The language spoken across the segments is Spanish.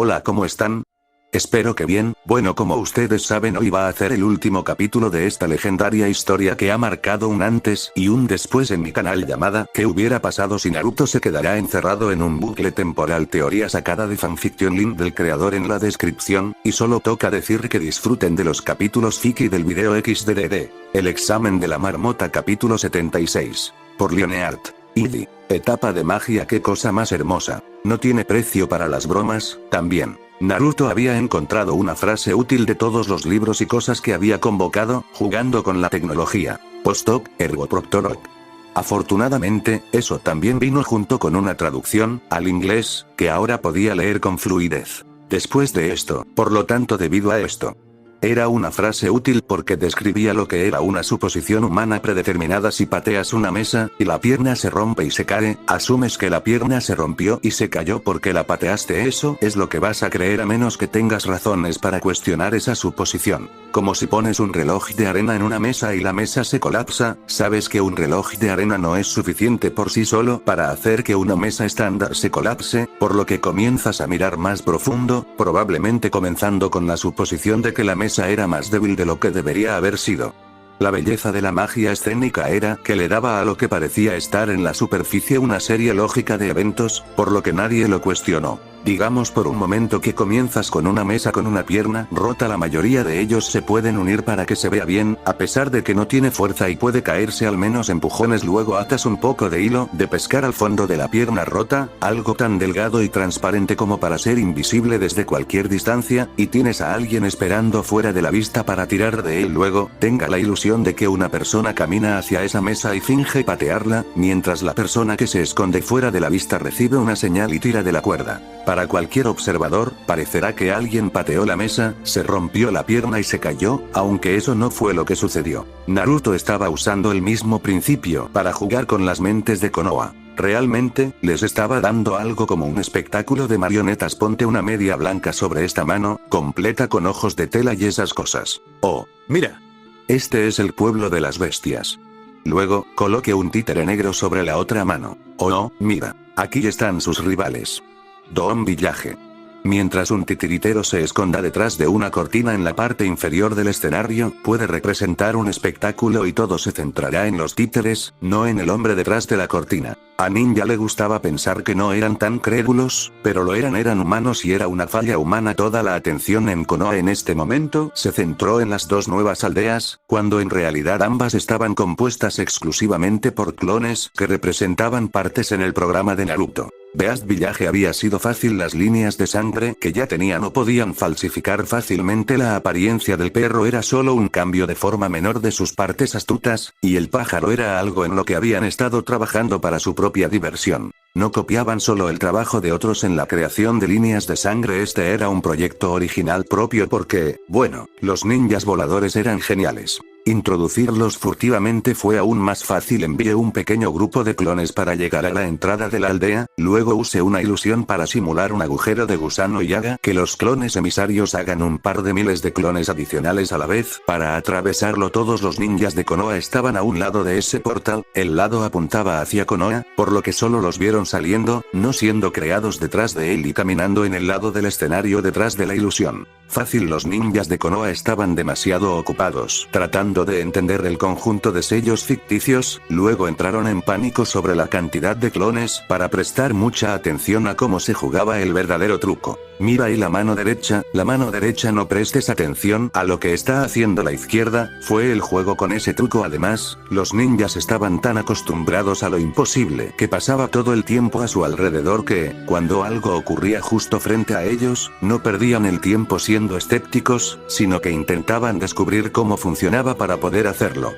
Hola, ¿cómo están? Espero que bien. Bueno, como ustedes saben, hoy va a ser el último capítulo de esta legendaria historia que ha marcado un antes y un después en mi canal, llamada ¿Qué hubiera pasado si Naruto se quedará encerrado en un bucle temporal? Teoría sacada de fanfiction, link del creador en la descripción, y solo toca decir que disfruten de los capítulos Fiki del video XDDD. El examen de la marmota, capítulo 76. Por Leonard. Idi. Etapa de magia, qué cosa más hermosa. No tiene precio para las bromas, también. Naruto había encontrado una frase útil de todos los libros y cosas que había convocado, jugando con la tecnología. Post-hoc, ergo propter hoc. Afortunadamente, eso también vino junto con una traducción, al inglés, que ahora podía leer con fluidez. Después de esto, por lo tanto debido a esto. Era una frase útil porque describía lo que era una suposición humana predeterminada. Si pateas una mesa, y la pierna se rompe y se cae, asumes que la pierna se rompió y se cayó porque la pateaste. Eso es lo que vas a creer a menos que tengas razones para cuestionar esa suposición. Como si pones un reloj de arena en una mesa y la mesa se colapsa, sabes que un reloj de arena no es suficiente por sí solo para hacer que una mesa estándar se colapse, por lo que comienzas a mirar más profundo, probablemente comenzando con la suposición de que la mesa era más débil de lo que debería haber sido. La belleza de la magia escénica era que le daba a lo que parecía estar en la superficie una serie lógica de eventos, por lo que nadie lo cuestionó. Digamos por un momento que comienzas con una mesa con una pierna rota, la mayoría de ellos se pueden unir para que se vea bien, a pesar de que no tiene fuerza y puede caerse al menos empujones. Luego atas un poco de hilo de pescar al fondo de la pierna rota, algo tan delgado y transparente como para ser invisible desde cualquier distancia, y tienes a alguien esperando fuera de la vista para tirar de él. Luego, tenga la ilusión de que una persona camina hacia esa mesa y finge patearla, mientras la persona que se esconde fuera de la vista recibe una señal y tira de la cuerda. Para cualquier observador, parecerá que alguien pateó la mesa, se rompió la pierna y se cayó, aunque eso no fue lo que sucedió. Naruto estaba usando el mismo principio para jugar con las mentes de Konoha. Realmente, les estaba dando algo como un espectáculo de marionetas. Ponte una media blanca sobre esta mano, completa con ojos de tela y esas cosas. Oh, mira. Este es el pueblo de las bestias. Luego, coloque un títere negro sobre la otra mano. Oh, mira. Aquí están sus rivales. Don Village. Mientras un titiritero se esconda detrás de una cortina en la parte inferior del escenario, puede representar un espectáculo y todo se centrará en los títeres, no en el hombre detrás de la cortina. A Ninja le gustaba pensar que no eran tan crédulos, pero lo eran humanos y era una falla humana. Toda la atención en Konoha en este momento se centró en las dos nuevas aldeas, cuando en realidad ambas estaban compuestas exclusivamente por clones que representaban partes en el programa de Naruto. Beast Village había sido fácil, las líneas de sangre que ya tenía no podían falsificar fácilmente la apariencia del perro, era solo un cambio de forma menor de sus partes astutas, y el pájaro era algo en lo que habían estado trabajando para su propia diversión. No copiaban solo el trabajo de otros en la creación de líneas de sangre, este era un proyecto original propio porque, bueno, los ninjas voladores eran geniales. Introducirlos furtivamente fue aún más fácil. Envié un pequeño grupo de clones para llegar a la entrada de la aldea, luego usé una ilusión para simular un agujero de gusano y haga que los clones emisarios hagan un par de miles de clones adicionales a la vez para atravesarlo. Todos los ninjas de Konoha estaban a un lado de ese portal, el lado apuntaba hacia Konoha, por lo que solo los vieron saliendo, no siendo creados detrás de él y caminando en el lado del escenario detrás de la ilusión. Fácil, los ninjas de Konoha estaban demasiado ocupados tratando de entender el conjunto de sellos ficticios, luego entraron en pánico sobre la cantidad de clones para prestar mucha atención a cómo se jugaba el verdadero truco. Mira ahí la mano derecha, no prestes atención a lo que está haciendo la izquierda, fue el juego con ese truco. Además, los ninjas estaban tan acostumbrados a lo imposible que pasaba todo el tiempo a su alrededor que, cuando algo ocurría justo frente a ellos, no perdían el tiempo siendo escépticos, sino que intentaban descubrir cómo funcionaba para poder hacerlo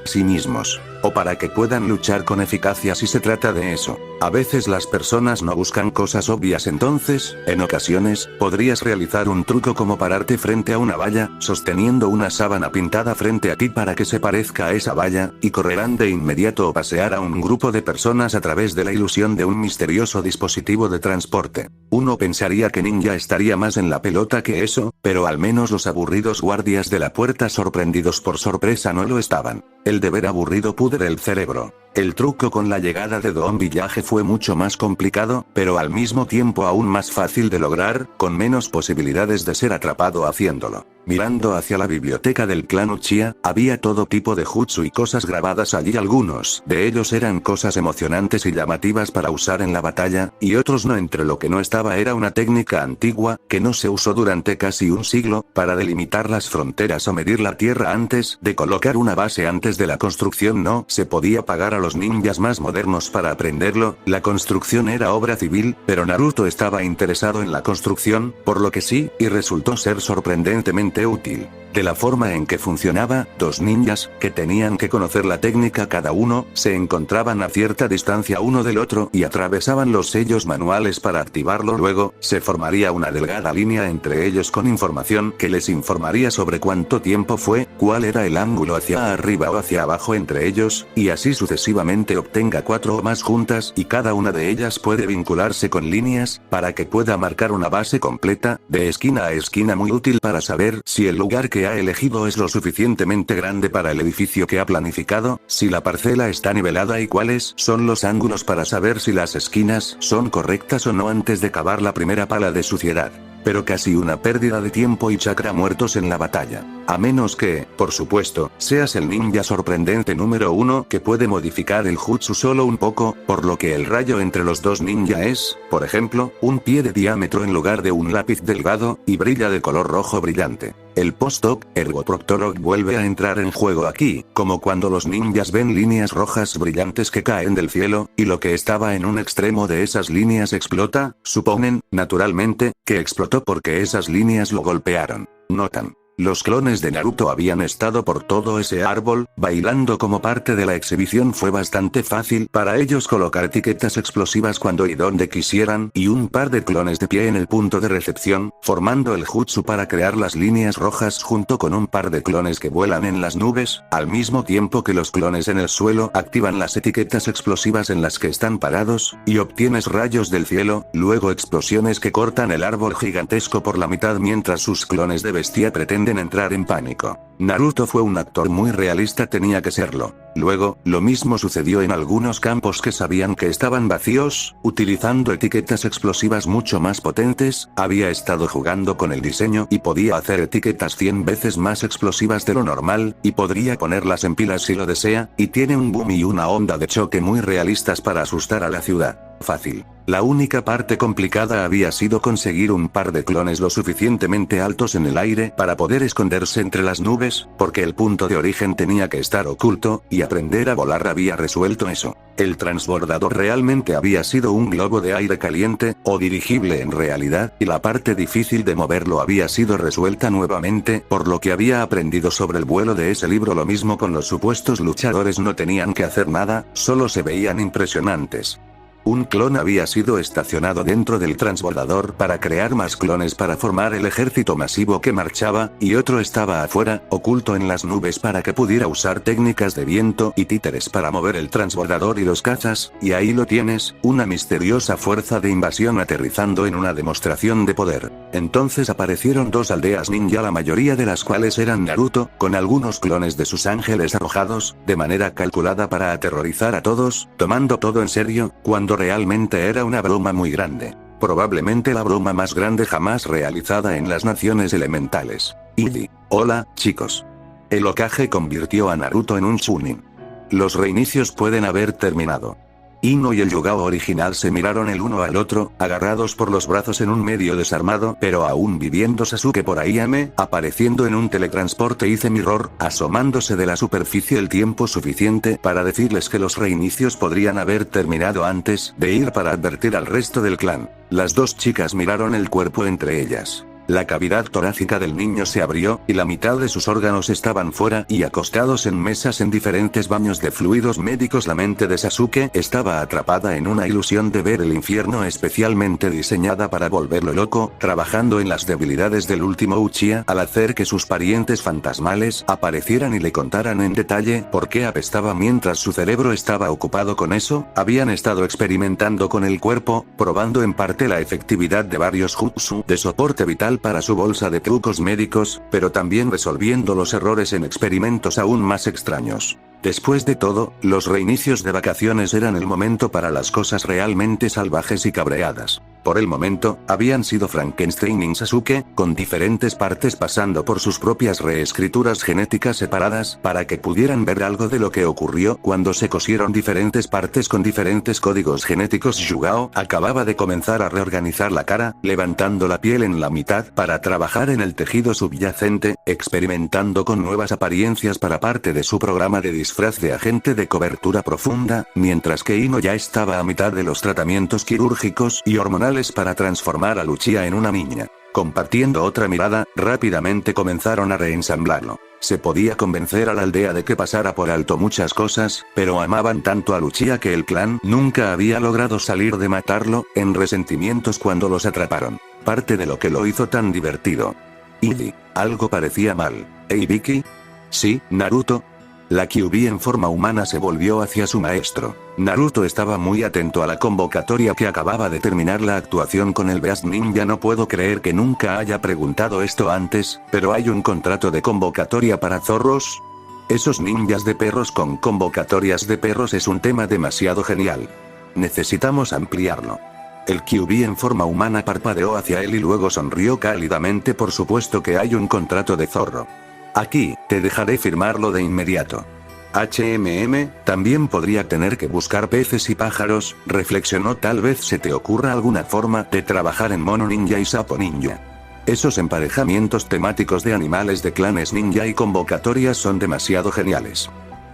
sí mismos, o para que puedan luchar con eficacia si se trata de eso. A veces las personas no buscan cosas obvias, entonces, en ocasiones, podrías realizar un truco como pararte frente a una valla, sosteniendo una sábana pintada frente a ti para que se parezca a esa valla, y correrán de inmediato, o pasear a un grupo de personas a través de la ilusión de un misterioso dispositivo de transporte. Uno pensaría que Ninja estaría más en la pelota que eso, pero al menos los aburridos guardias de la puerta sorprendidos por sorpresa no lo estaban. El deber aburrido pudre el cerebro. El truco con la llegada de Don Village fue mucho más complicado, pero al mismo tiempo aún más fácil de lograr, con menos posibilidades de ser atrapado haciéndolo. Mirando hacia la biblioteca del clan Uchiha, había todo tipo de jutsu y cosas grabadas allí. Algunos de ellos eran cosas emocionantes y llamativas para usar en la batalla, y otros no. Entre lo que no estaba era una técnica antigua, que no se usó durante casi un siglo, para delimitar las fronteras o medir la tierra antes de colocar una base. Antes de la construcción no se podía pagar a los ninjas más modernos para aprenderlo. La construcción era obra civil, pero Naruto estaba interesado en la construcción, por lo que sí, y resultó ser sorprendentemente útil. De la forma en que funcionaba, dos ninjas, que tenían que conocer la técnica cada uno, se encontraban a cierta distancia uno del otro y atravesaban los sellos manuales para activarlo. Luego, se formaría una delgada línea entre ellos con información que les informaría sobre cuánto tiempo fue, cuál era el ángulo hacia arriba o hacia abajo entre ellos, y así sucesivamente. Obtenga 4 o más juntas y cada una de ellas puede vincularse con líneas, para que pueda marcar una base completa, de esquina a esquina, muy útil para saber si el lugar que ha elegido es lo suficientemente grande para el edificio que ha planificado, si la parcela está nivelada y cuáles son los ángulos para saber si las esquinas son correctas o no antes de cavar la primera pala de suciedad. Pero casi una pérdida de tiempo y chakra muertos en la batalla. A menos que, por supuesto, seas el ninja sorprendente número 1 que puede modificar el jutsu solo un poco, por lo que el rayo entre los dos ninja es, por ejemplo, un pie de diámetro en lugar de un lápiz delgado, y brilla de color rojo brillante. El post-hoc, ergo propter-hoc, vuelve a entrar en juego aquí, como cuando los ninjas ven líneas rojas brillantes que caen del cielo, y lo que estaba en un extremo de esas líneas explota. Suponen, naturalmente, que explotó porque esas líneas lo golpearon. Notan. Los clones de Naruto habían estado por todo ese árbol, bailando como parte de la exhibición. Fue bastante fácil para ellos colocar etiquetas explosivas cuando y donde quisieran, y un par de clones de pie en el punto de recepción, formando el jutsu para crear las líneas rojas junto con un par de clones que vuelan en las nubes, al mismo tiempo que los clones en el suelo activan las etiquetas explosivas en las que están parados, y obtienes rayos del cielo, luego explosiones que cortan el árbol gigantesco por la mitad mientras sus clones de bestia pretenden entrar en pánico. Naruto fue un actor muy realista, tenía que serlo. Luego, lo mismo sucedió en algunos campos que sabían que estaban vacíos, utilizando etiquetas explosivas mucho más potentes. Había estado jugando con el diseño y podía hacer etiquetas 100 veces más explosivas de lo normal, y podría ponerlas en pilas si lo desea, y tiene un boom y una onda de choque muy realistas para asustar a la ciudad. Fácil. La única parte complicada había sido conseguir un par de clones lo suficientemente altos en el aire para poder esconderse entre las nubes, porque el punto de origen tenía que estar oculto, y aprender a volar había resuelto eso. El transbordador realmente había sido un globo de aire caliente, o dirigible en realidad, y la parte difícil de moverlo había sido resuelta nuevamente, por lo que había aprendido sobre el vuelo de ese libro. Lo mismo con los supuestos luchadores, no tenían que hacer nada, solo se veían impresionantes. Un clon había sido estacionado dentro del transbordador para crear más clones para formar el ejército masivo que marchaba, y otro estaba afuera, oculto en las nubes para que pudiera usar técnicas de viento y títeres para mover el transbordador y los cachas, y ahí lo tienes, una misteriosa fuerza de invasión aterrizando en una demostración de poder. Entonces aparecieron dos aldeas ninja, la mayoría de las cuales eran Naruto, con algunos clones de sus ángeles arrojados, de manera calculada para aterrorizar a todos, tomando todo en serio, cuando realmente era una broma muy grande. Probablemente la broma más grande jamás realizada en las naciones elementales. Hola, chicos. El Hokage convirtió a Naruto en un Chunin. Los reinicios pueden haber terminado. Ino y el Yugao original se miraron el uno al otro, agarrados por los brazos en un medio desarmado, pero aún viviendo Sasuke por ahí. Apareciendo en un teletransporte hice mirror, asomándose de la superficie el tiempo suficiente para decirles que los reinicios podrían haber terminado antes de ir para advertir al resto del clan. Las dos chicas miraron el cuerpo entre ellas. La cavidad torácica del niño se abrió, y la mitad de sus órganos estaban fuera y acostados en mesas en diferentes baños de fluidos médicos. La mente de Sasuke estaba atrapada en una ilusión de ver el infierno especialmente diseñada para volverlo loco, trabajando en las debilidades del último Uchiha al hacer que sus parientes fantasmales aparecieran y le contaran en detalle por qué apestaba mientras su cerebro estaba ocupado con eso. Habían estado experimentando con el cuerpo, probando en parte la efectividad de varios jutsu de soporte vital para su bolsa de trucos médicos, pero también resolviendo los errores en experimentos aún más extraños. Después de todo, los reinicios de vacaciones eran el momento para las cosas realmente salvajes y cabreadas. Por el momento, habían sido Frankenstein y Sasuke, con diferentes partes pasando por sus propias reescrituras genéticas separadas para que pudieran ver algo de lo que ocurrió cuando se cosieron diferentes partes con diferentes códigos genéticos. Yugao acababa de comenzar a reorganizar la cara, levantando la piel en la mitad para trabajar en el tejido subyacente, experimentando con nuevas apariencias para parte de su programa de disfraz de agente de cobertura profunda, mientras que Ino ya estaba a mitad de los tratamientos quirúrgicos y hormonales para transformar a Lucia en una niña. Compartiendo otra mirada, rápidamente comenzaron a reensamblarlo. Se podía convencer a la aldea de que pasara por alto muchas cosas, pero amaban tanto a Lucia que el clan nunca había logrado salir de matarlo, en resentimientos cuando los atraparon. Parte de lo que lo hizo tan divertido. Iggy, algo parecía mal. ¿Hey Vicky? Sí, Naruto. La Kyuubi en forma humana se volvió hacia su maestro. Naruto estaba muy atento a la convocatoria que acababa de terminar la actuación con el Beast Ninja. No puedo creer que nunca haya preguntado esto antes, pero hay un contrato de convocatoria para zorros. Esos ninjas de perros con convocatorias de perros es un tema demasiado genial. Necesitamos ampliarlo. El Kyuubi en forma humana parpadeó hacia él y luego sonrió cálidamente. Por supuesto que hay un contrato de zorro. Aquí, te dejaré firmarlo de inmediato. También podría tener que buscar peces y pájaros, reflexionó. Tal vez se te ocurra alguna forma de trabajar en mono ninja y sapo ninja. Esos emparejamientos temáticos de animales de clanes ninja y convocatorias son demasiado geniales.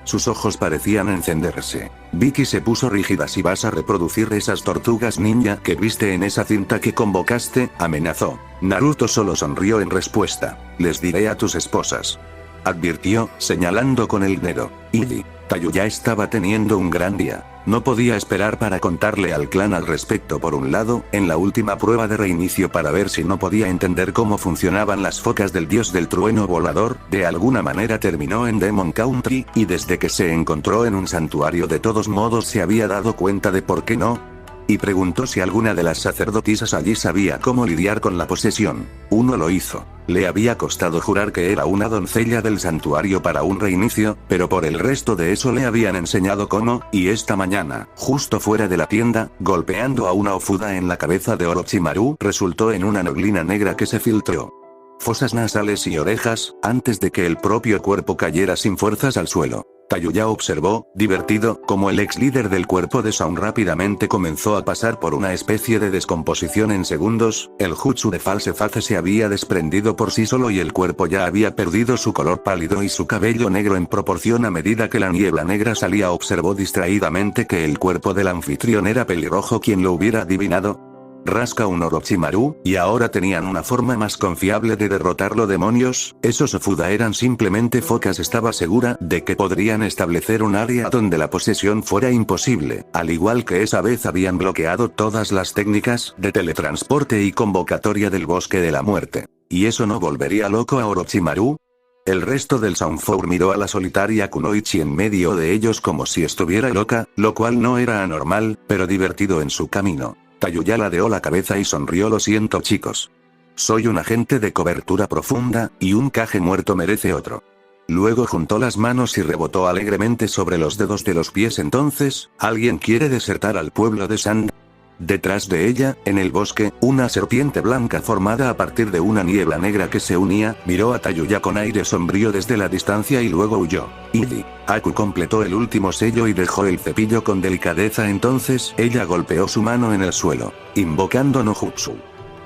Sus ojos parecían encenderse. Vicky se puso rígida. Si vas a reproducir esas tortugas ninja que viste en esa cinta que convocaste, amenazó. Naruto solo sonrió en respuesta. Les diré a tus esposas. Advirtió, señalando con el dedo. Iggy, Tayuya estaba teniendo un gran día. No podía esperar para contarle al clan al respecto. Por un lado, en la última prueba de reinicio para ver si no podía entender cómo funcionaban las focas del dios del trueno volador, de alguna manera terminó en Demon Country, y desde que se encontró en un santuario de todos modos se había dado cuenta de por qué no. Y preguntó si alguna de las sacerdotisas allí sabía cómo lidiar con la posesión. Uno lo hizo. Le había costado jurar que era una doncella del santuario para un reinicio, pero por el resto de eso le habían enseñado cómo, y esta mañana, justo fuera de la tienda, golpeando a una ofuda en la cabeza de Orochimaru, resultó en una neblina negra que se filtró. Fosas nasales y orejas, antes de que el propio cuerpo cayera sin fuerzas al suelo. Tayuya observó, divertido, como el ex líder del cuerpo de Sound rápidamente comenzó a pasar por una especie de descomposición en segundos. El jutsu de False Face se había desprendido por sí solo y el cuerpo ya había perdido su color pálido y su cabello negro en proporción a medida que la niebla negra salía. Observó distraídamente que el cuerpo del anfitrión era pelirrojo. ¿Quién lo hubiera adivinado? Rasca un Orochimaru, y ahora tenían una forma más confiable de derrotarlo. Demonios, esos Ofuda eran simplemente focas. Estaba segura de que podrían establecer un área donde la posesión fuera imposible, al igual que esa vez habían bloqueado todas las técnicas de teletransporte y convocatoria del bosque de la muerte. ¿Y eso no volvería loco a Orochimaru? El resto del Soundforce miró a la solitaria Kunoichi en medio de ellos como si estuviera loca, lo cual no era anormal, pero divertido en su camino. Tayuya ladeó la cabeza y sonrió. Lo siento chicos. Soy un agente de cobertura profunda, y un Kage muerto merece otro. Luego juntó las manos y rebotó alegremente sobre los dedos de los pies. Entonces, ¿alguien quiere desertar al pueblo de Sand? Detrás de ella, en el bosque, una serpiente blanca formada a partir de una niebla negra que se unía, miró a Tayuya con aire sombrío desde la distancia y luego huyó. Iggy. Aku completó el último sello y dejó el cepillo con delicadeza. Entonces, ella golpeó su mano en el suelo, invocando no jutsu.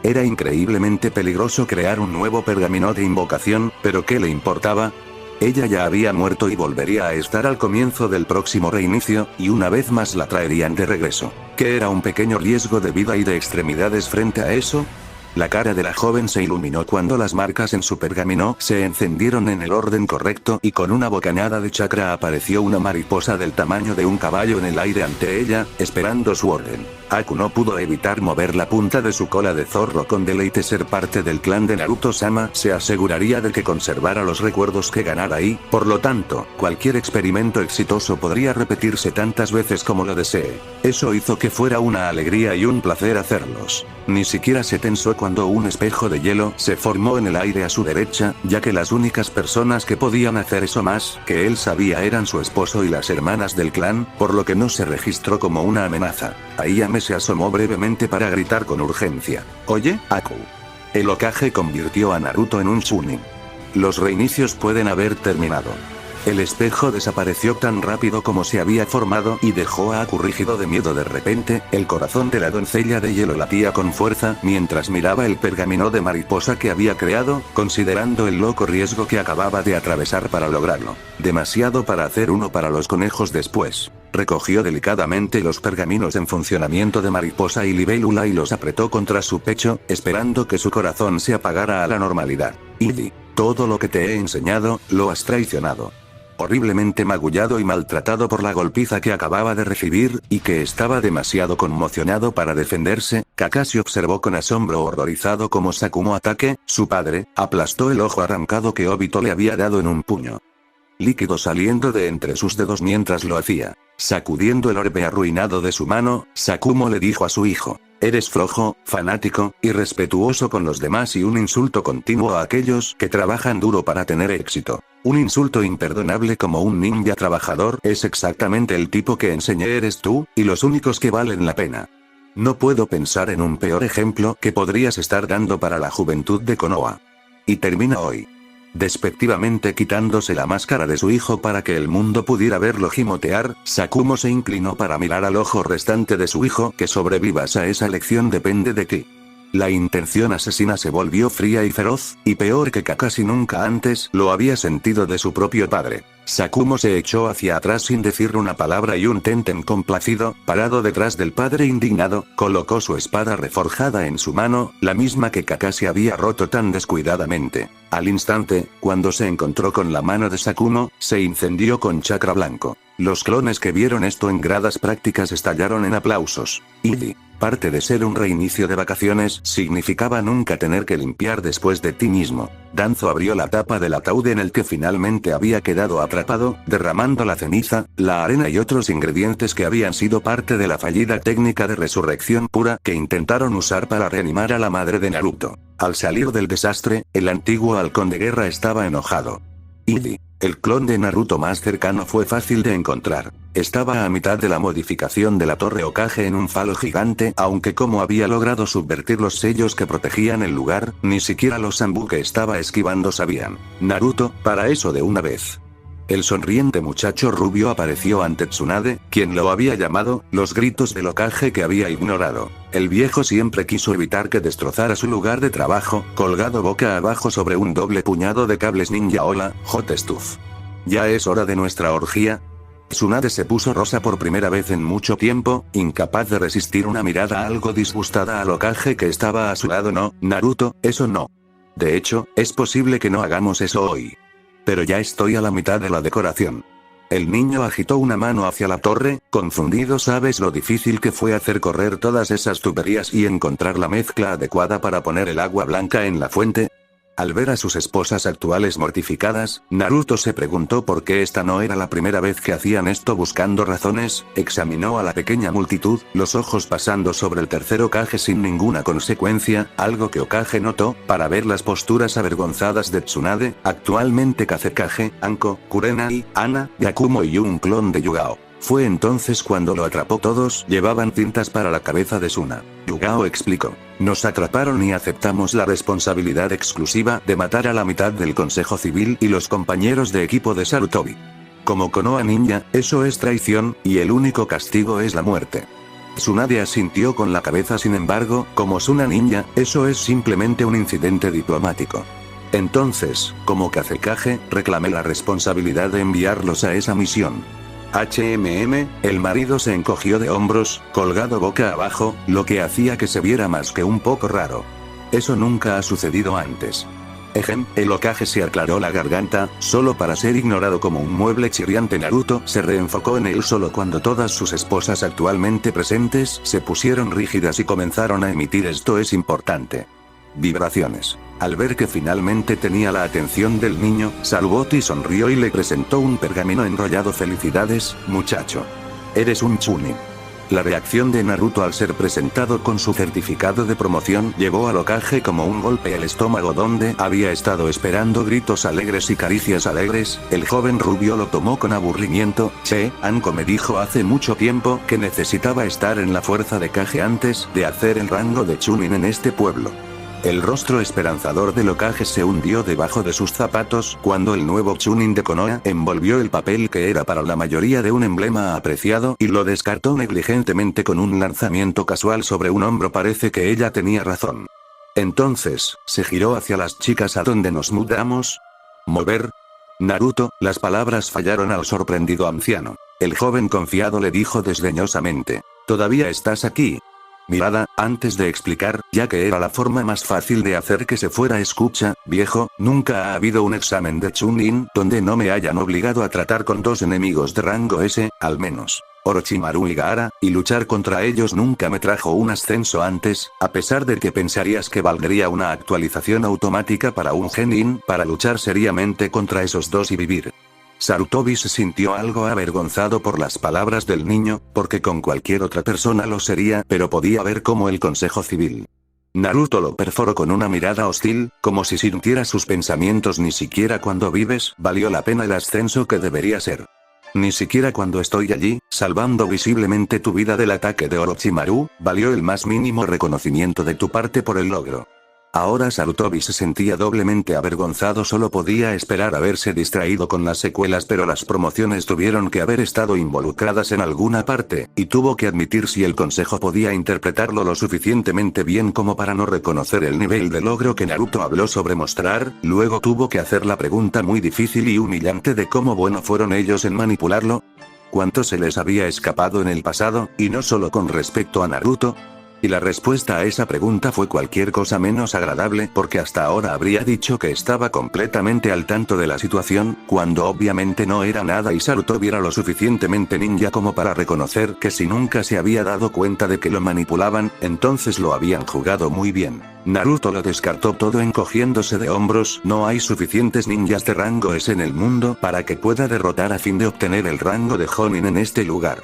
Era increíblemente peligroso crear un nuevo pergamino de invocación, pero ¿qué le importaba? Ella ya había muerto y volvería a estar al comienzo del próximo reinicio, y una vez más la traerían de regreso. ¿Qué era un pequeño riesgo de vida y de extremidades frente a eso? La cara de la joven se iluminó cuando las marcas en su pergamino se encendieron en el orden correcto y con una bocanada de chakra apareció una mariposa del tamaño de un caballo en el aire ante ella, esperando su orden. Aku no pudo evitar mover la punta de su cola de zorro con deleite. Ser parte del clan de Naruto-sama se aseguraría de que conservara los recuerdos que ganara ahí, por lo tanto, cualquier experimento exitoso podría repetirse tantas veces como lo desee. Eso hizo que fuera una alegría y un placer hacerlos. Ni siquiera se tensó cuando un espejo de hielo se formó en el aire a su derecha, ya que las únicas personas que podían hacer eso más que él sabía eran su esposo y las hermanas del clan, por lo que no se registró como una amenaza. Ayame se asomó brevemente para gritar con urgencia: «Oye, Aku». El Hokage convirtió a Naruto en un Chunin. Los reinicios pueden haber terminado. El espejo desapareció tan rápido como se había formado y dejó a Aku rígido de miedo. De repente, el corazón de la doncella de hielo latía con fuerza mientras miraba el pergamino de mariposa que había creado, considerando el loco riesgo que acababa de atravesar para lograrlo. Demasiado para hacer uno para los conejos. Después, recogió delicadamente los pergaminos en funcionamiento de mariposa y libélula y los apretó contra su pecho, esperando que su corazón se apagara a la normalidad. Idi, todo lo que te he enseñado, lo has traicionado. Horriblemente magullado y maltratado por la golpiza que acababa de recibir, y que estaba demasiado conmocionado para defenderse, Kakashi observó con asombro horrorizado cómo Sakumo Atake, su padre, aplastó el ojo arrancado que Obito le había dado en un puño. Líquido saliendo de entre sus dedos mientras lo hacía. Sacudiendo el orbe arruinado de su mano, Sakumo le dijo a su hijo: «Eres flojo, fanático, irrespetuoso con los demás y un insulto continuo a aquellos que trabajan duro para tener éxito. Un insulto imperdonable como un ninja trabajador. Es exactamente el tipo que enseñé eres tú, y los únicos que valen la pena. No puedo pensar en un peor ejemplo que podrías estar dando para la juventud de Konoha». Y termina hoy. Despectivamente quitándose la máscara de su hijo para que el mundo pudiera verlo gimotear, Sakumo se inclinó para mirar al ojo restante de su hijo. Que sobrevivas a esa lección depende de ti. La intención asesina se volvió fría y feroz, y peor que Kakashi nunca antes lo había sentido de su propio padre. Sakumo se echó hacia atrás sin decir una palabra y un Tenten complacido, parado detrás del padre indignado, colocó su espada reforjada en su mano, la misma que Kakashi había roto tan descuidadamente. Al instante, cuando se encontró con la mano de Sakumo, se incendió con chakra blanco. Los clones que vieron esto en gradas prácticas estallaron en aplausos. Idi. Parte de ser un reinicio de vacaciones significaba nunca tener que limpiar después de ti mismo. Danzo abrió la tapa del ataúd en el que finalmente había quedado atrapado, derramando la ceniza, la arena y otros ingredientes que habían sido parte de la fallida técnica de resurrección pura que intentaron usar para reanimar a la madre de Naruto. Al salir del desastre, el antiguo halcón de guerra estaba enojado. Idi. El clon de Naruto más cercano fue fácil de encontrar. Estaba a mitad de la modificación de la torre Hokage en un falo gigante, aunque como había logrado subvertir los sellos que protegían el lugar, ni siquiera los Zanbu que estaba esquivando sabían. Naruto, para eso de una vez. El sonriente muchacho rubio apareció ante Tsunade, quien lo había llamado, los gritos del Hokage que había ignorado. El viejo siempre quiso evitar que destrozara su lugar de trabajo, colgado boca abajo sobre un doble puñado de cables ninja. Hola, Hot Stuff. ¿Ya es hora de nuestra orgía? Tsunade se puso rosa por primera vez en mucho tiempo, incapaz de resistir una mirada algo disgustada al Hokage que estaba a su lado. No, Naruto, eso no. De hecho, es posible que no hagamos eso hoy. Pero ya estoy a la mitad de la decoración. El niño agitó una mano hacia la torre, confundido. ¿Sabes lo difícil que fue hacer correr todas esas tuberías y encontrar la mezcla adecuada para poner el agua blanca en la fuente? Al ver a sus esposas actuales mortificadas, Naruto se preguntó por qué esta no era la primera vez que hacían esto. Buscando razones, examinó a la pequeña multitud, los ojos pasando sobre el tercer Hokage sin ninguna consecuencia, algo que Hokage notó, para ver las posturas avergonzadas de Tsunade, actualmente Kazekage, Anko, Kurenai, Ana, Yakumo y un clon de Yugao. Fue entonces cuando lo atrapó. Todos llevaban cintas para la cabeza de Suna. Yugao explicó: nos atraparon y aceptamos la responsabilidad exclusiva de matar a la mitad del Consejo Civil y los compañeros de equipo de Sarutobi. Como Konoha Ninja, eso es traición, y el único castigo es la muerte. Tsunade asintió con la cabeza. Sin embargo, como Suna Ninja, eso es simplemente un incidente diplomático. Entonces, como Kazekage, reclamé la responsabilidad de enviarlos a esa misión. El marido se encogió de hombros, colgado boca abajo, lo que hacía que se viera más que un poco raro. Eso nunca ha sucedido antes. El Hokage se aclaró la garganta, solo para ser ignorado como un mueble chirriante. Naruto se reenfocó en él solo cuando todas sus esposas actualmente presentes se pusieron rígidas y comenzaron a emitir "esto es importante" vibraciones. Al ver que finalmente tenía la atención del niño, Sarubochi sonrió y le presentó un pergamino enrollado. "Felicidades, muchacho. Eres un Chunin". La reacción de Naruto al ser presentado con su certificado de promoción llevó al Hokage como un golpe al estómago, donde había estado esperando gritos alegres y caricias alegres. El joven rubio lo tomó con aburrimiento. Anko me dijo hace mucho tiempo que necesitaba estar en la fuerza de Kage antes de hacer el rango de Chunin en este pueblo. El rostro esperanzador del Hokage se hundió debajo de sus zapatos cuando el nuevo Chunin de Konoha envolvió el papel que era para la mayoría de un emblema apreciado y lo descartó negligentemente con un lanzamiento casual sobre un hombro. Parece que ella tenía razón. Entonces, se giró hacia las chicas. ¿A dónde nos mudamos? ¿Mover? Naruto, las palabras fallaron al sorprendido anciano. El joven confiado le dijo desdeñosamente: ¿todavía estás aquí? Mirada, antes de explicar, ya que era la forma más fácil de hacer que se fuera. Escucha, viejo, nunca ha habido un examen de Chunin donde no me hayan obligado a tratar con dos enemigos de rango S, al menos Orochimaru y Gaara, y luchar contra ellos nunca me trajo un ascenso antes, a pesar de que pensarías que valdría una actualización automática para un genin para luchar seriamente contra esos dos y vivir. Sarutobi se sintió algo avergonzado por las palabras del niño, porque con cualquier otra persona lo sería, pero podía ver como el consejo civil. Naruto lo perforó con una mirada hostil, como si sintiera sus pensamientos. Ni siquiera cuando vives valió la pena el ascenso que debería ser. Ni siquiera cuando estoy allí, salvando visiblemente tu vida del ataque de Orochimaru, valió el más mínimo reconocimiento de tu parte por el logro. Ahora Sarutobi se sentía doblemente avergonzado. Solo podía esperar haberse distraído con las secuelas, pero las promociones tuvieron que haber estado involucradas en alguna parte, y tuvo que admitir si el consejo podía interpretarlo lo suficientemente bien como para no reconocer el nivel de logro que Naruto habló sobre mostrar. Luego tuvo que hacer la pregunta muy difícil y humillante de cómo bueno fueron ellos en manipularlo. ¿Cuánto se les había escapado en el pasado, y no solo con respecto a Naruto? Y la respuesta a esa pregunta fue cualquier cosa menos agradable, porque hasta ahora habría dicho que estaba completamente al tanto de la situación, cuando obviamente no era nada, y Sarutobi era lo suficientemente ninja como para reconocer que si nunca se había dado cuenta de que lo manipulaban, entonces lo habían jugado muy bien. Naruto lo descartó todo encogiéndose de hombros. No hay suficientes ninjas de rango S en el mundo para que pueda derrotar a fin de obtener el rango de Jonin en este lugar.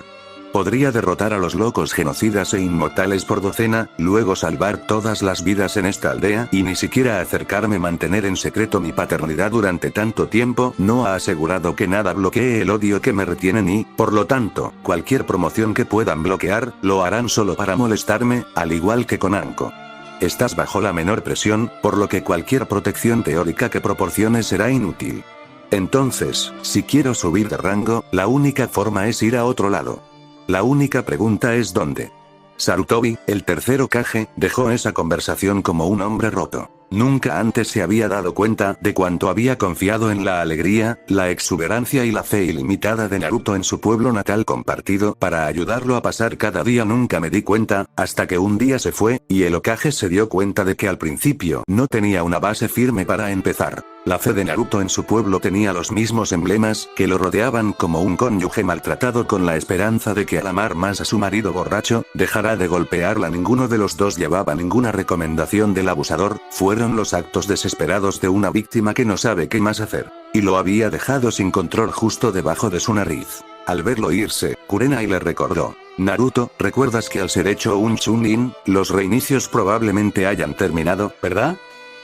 Podría derrotar a los locos genocidas e inmortales por docena, luego salvar todas las vidas en esta aldea y ni siquiera acercarme. Mantener en secreto mi paternidad durante tanto tiempo no ha asegurado que nada bloquee el odio que me retienen y, por lo tanto, cualquier promoción que puedan bloquear, lo harán solo para molestarme, al igual que con Anko. Estás bajo la menor presión, por lo que cualquier protección teórica que proporciones será inútil. Entonces, si quiero subir de rango, la única forma es ir a otro lado. La única pregunta es ¿dónde? Sarutobi, el tercer Hokage, dejó esa conversación como un hombre roto. Nunca antes se había dado cuenta de cuánto había confiado en la alegría, la exuberancia y la fe ilimitada de Naruto en su pueblo natal compartido para ayudarlo a pasar cada día. Nunca me di cuenta, hasta que un día se fue, y el Hokage se dio cuenta de que al principio no tenía una base firme para empezar. La fe de Naruto en su pueblo tenía los mismos emblemas que lo rodeaban como un cónyuge maltratado con la esperanza de que al amar más a su marido borracho, dejará de golpearla. Ninguno de los dos llevaba ninguna recomendación del abusador, fueron los actos desesperados de una víctima que no sabe qué más hacer. Y lo había dejado sin control justo debajo de su nariz. Al verlo irse, Kurenai le recordó: Naruto, ¿recuerdas que al ser hecho un Chunin, los reinicios probablemente hayan terminado, verdad?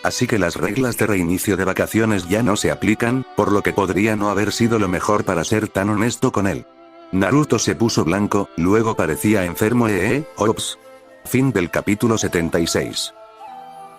Así que las reglas de reinicio de vacaciones ya no se aplican, por lo que podría no haber sido lo mejor para ser tan honesto con él. Naruto se puso blanco, luego parecía enfermo. Ops. Fin del capítulo 76.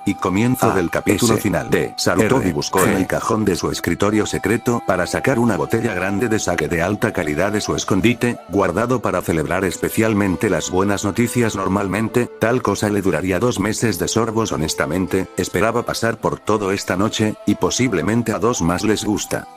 Y comienzo del capítulo final. Sarutobi buscó en el cajón de su escritorio secreto para sacar una botella grande de sake de alta calidad de su escondite, guardado para celebrar especialmente las buenas noticias. Normalmente, tal cosa le duraría 2 meses de sorbos. Honestamente, esperaba pasar por todo esta noche, y posiblemente a 2 más les gusta.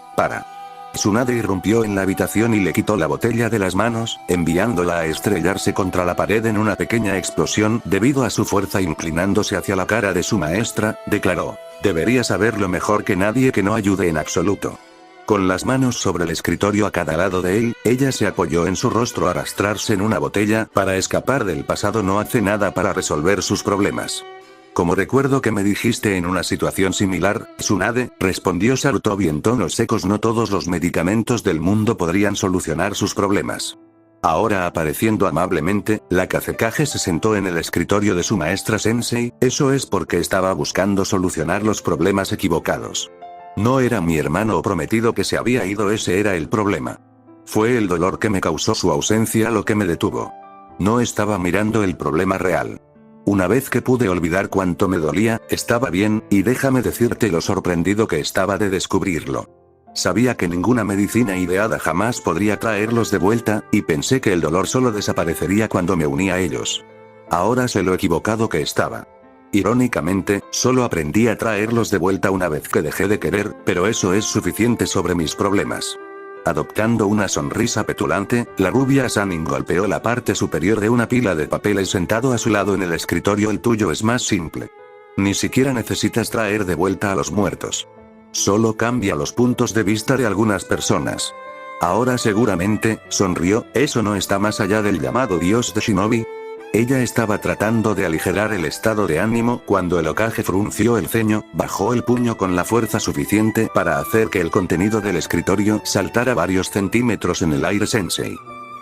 Tsunade irrumpió en la habitación y le quitó la botella de las manos, enviándola a estrellarse contra la pared en una pequeña explosión. Debido a su fuerza inclinándose hacia la cara de su maestra, declaró: Debería saberlo mejor que nadie que no ayude en absoluto. Con las manos sobre el escritorio a cada lado de él, ella se apoyó en su rostro. Arrastrarse en una botella para escapar del pasado no hace nada para resolver sus problemas. Como recuerdo que me dijiste en una situación similar, Tsunade, respondió Sarutobi en tonos secos, no todos los medicamentos del mundo podrían solucionar sus problemas. Ahora apareciendo amablemente, la Kazekage se sentó en el escritorio de su maestra sensei, eso es porque estaba buscando solucionar los problemas equivocados. No era mi hermano o prometido que se había ido, ese era el problema. Fue el dolor que me causó su ausencia lo que me detuvo. No estaba mirando el problema real. Una vez que pude olvidar cuánto me dolía, estaba bien, y déjame decirte lo sorprendido que estaba de descubrirlo. Sabía que ninguna medicina ideada jamás podría traerlos de vuelta, y pensé que el dolor solo desaparecería cuando me uní a ellos. Ahora sé lo equivocado que estaba. Irónicamente, solo aprendí a traerlos de vuelta una vez que dejé de querer, pero eso es suficiente sobre mis problemas. Adoptando una sonrisa petulante, la rubia Sanin golpeó la parte superior de una pila de papeles sentado a su lado en el escritorio. El tuyo es más simple. Ni siquiera necesitas traer de vuelta a los muertos. Solo cambia los puntos de vista de algunas personas. Ahora seguramente, sonrió, ¿eso no está más allá del llamado dios de Shinobi? Ella estaba tratando de aligerar el estado de ánimo cuando el Hokage frunció el ceño, bajó el puño con la fuerza suficiente para hacer que el contenido del escritorio saltara varios centímetros en el aire. Sensei.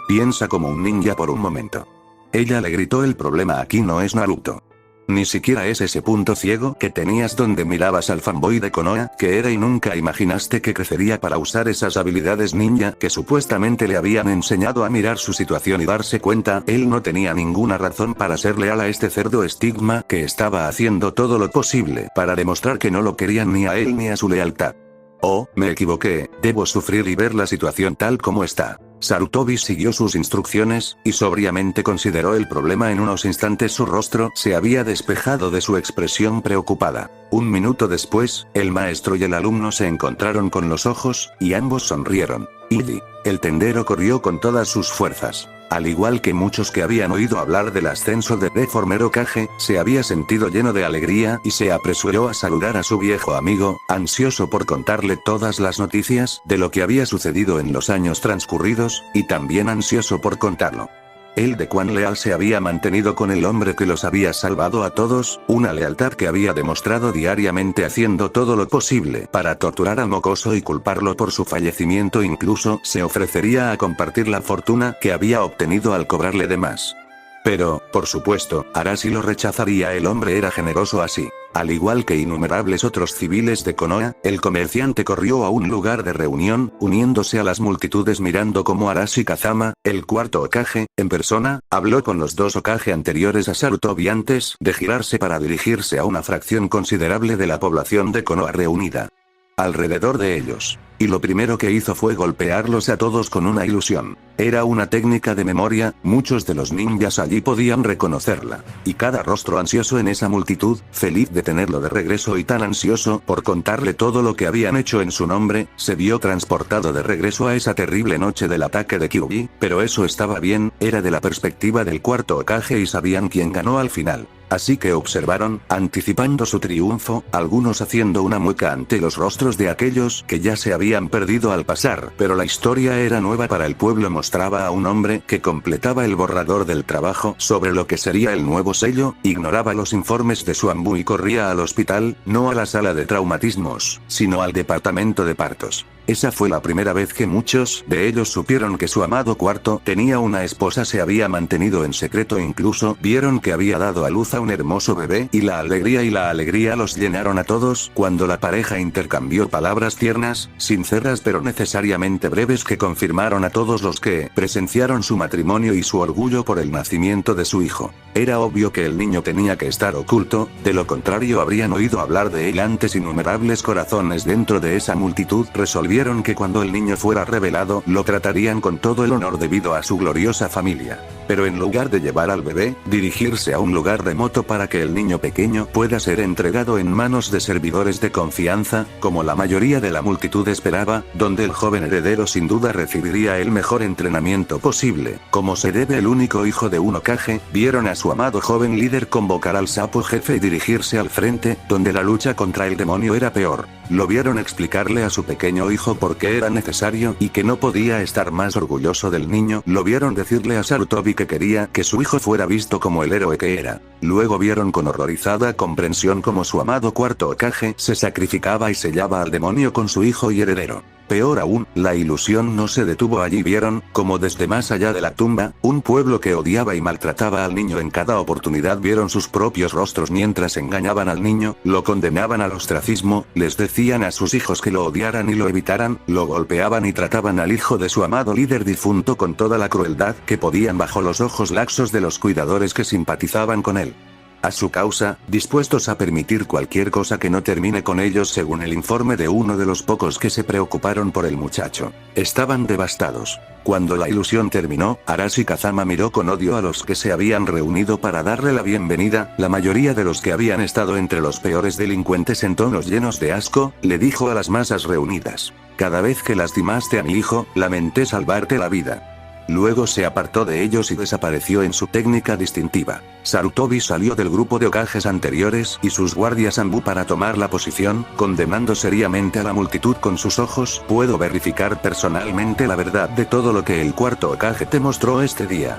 Piensa como un ninja por un momento. Ella le gritó, el problema aquí no es Naruto. Ni siquiera es ese punto ciego que tenías donde mirabas al fanboy de Konoha, que era y nunca imaginaste que crecería para usar esas habilidades ninja que supuestamente le habían enseñado a mirar su situación y darse cuenta, él no tenía ninguna razón para ser leal a este cerdo estigma que estaba haciendo todo lo posible para demostrar que no lo querían ni a él ni a su lealtad. Oh, me equivoqué, debo sufrir y ver la situación tal como está. Sarutobi siguió sus instrucciones, y sobriamente consideró el problema. En unos instantes su rostro se había despejado de su expresión preocupada. Un minuto después, el maestro y el alumno se encontraron con los ojos, y ambos sonrieron. Illy. El tendero corrió con todas sus fuerzas. Al igual que muchos que habían oído hablar del ascenso de Deformer Hokage, se había sentido lleno de alegría y se apresuró a saludar a su viejo amigo, ansioso por contarle todas las noticias de lo que había sucedido en los años transcurridos, y también ansioso por contarlo. Él de cuán leal se había mantenido con el hombre que los había salvado a todos, una lealtad que había demostrado diariamente haciendo todo lo posible para torturar al mocoso y culparlo por su fallecimiento. Incluso se ofrecería a compartir la fortuna que había obtenido al cobrarle de más. Pero, por supuesto, Arashi lo rechazaría. El hombre era generoso así. Al igual que innumerables otros civiles de Konoha, el comerciante corrió a un lugar de reunión, uniéndose a las multitudes mirando como Arashi Kazama, el cuarto Hokage, en persona, habló con los dos Hokage anteriores a Sarutobi antes de girarse para dirigirse a una fracción considerable de la población de Konoha reunida alrededor de ellos. Y lo primero que hizo fue golpearlos a todos con una ilusión. Era una técnica de memoria, muchos de los ninjas allí podían reconocerla. Y cada rostro ansioso en esa multitud, feliz de tenerlo de regreso y tan ansioso por contarle todo lo que habían hecho en su nombre, se vio transportado de regreso a esa terrible noche del ataque de Kyuubi, pero eso estaba bien, era de la perspectiva del cuarto Hokage y sabían quién ganó al final. Así que observaron, anticipando su triunfo, algunos haciendo una mueca ante los rostros de aquellos que ya se habían perdido al pasar, pero la historia era nueva para el pueblo. Mostraba a un hombre que completaba el borrador del trabajo sobre lo que sería el nuevo sello, ignoraba los informes de su ambu y corría al hospital, no a la sala de traumatismos, sino al departamento de partos. Esa fue la primera vez que muchos de ellos supieron que su amado cuarto tenía una esposa. Se había mantenido en secreto, incluso vieron que había dado a luz a un hermoso bebé, y la alegría los llenaron a todos cuando la pareja intercambió palabras tiernas, sinceras pero necesariamente breves, que confirmaron a todos los que presenciaron su matrimonio y su orgullo por el nacimiento de su hijo. Era obvio que el niño tenía que estar oculto, de lo contrario habrían oído hablar de él antes. Innumerables corazones dentro de esa multitud resolvieron resolvieron que cuando el niño fuera revelado lo tratarían con todo el honor debido a su gloriosa familia. Pero en lugar de llevar al bebé, dirigirse a un lugar remoto para que el niño pequeño pueda ser entregado en manos de servidores de confianza, como la mayoría de la multitud esperaba, donde el joven heredero sin duda recibiría el mejor entrenamiento posible. Como se debe el único hijo de un Hokage, vieron a su amado joven líder convocar al sapo jefe y dirigirse al frente, donde la lucha contra el demonio era peor. Lo vieron explicarle a su pequeño hijo por qué era necesario y que no podía estar más orgulloso del niño. Lo vieron decirle a Sarutobi que quería que su hijo fuera visto como el héroe que era. Luego vieron con horrorizada comprensión cómo su amado cuarto Hokage se sacrificaba y sellaba al demonio con su hijo y heredero. Peor aún, la ilusión no se detuvo allí. Vieron, como desde más allá de la tumba, un pueblo que odiaba y maltrataba al niño en cada oportunidad. Vieron sus propios rostros mientras engañaban al niño, lo condenaban al ostracismo, les decían a sus hijos que lo odiaran y lo evitaran, lo golpeaban y trataban al hijo de su amado líder difunto con toda la crueldad que podían bajo los ojos laxos de los cuidadores que simpatizaban con él. A su causa, dispuestos a permitir cualquier cosa que no termine con ellos, según el informe de uno de los pocos que se preocuparon por el muchacho. Estaban devastados. Cuando la ilusión terminó, Arashi Kazama miró con odio a los que se habían reunido para darle la bienvenida. La mayoría de los que habían estado entre los peores delincuentes, en tonos llenos de asco, le dijo a las masas reunidas: cada vez que lastimaste a mi hijo, lamenté salvarte la vida. Luego se apartó de ellos y desapareció en su técnica distintiva. Sarutobi salió del grupo de Hokages anteriores y sus guardias Anbu para tomar la posición, condenando seriamente a la multitud con sus ojos. Puedo verificar personalmente la verdad de todo lo que el cuarto Hokage te mostró este día.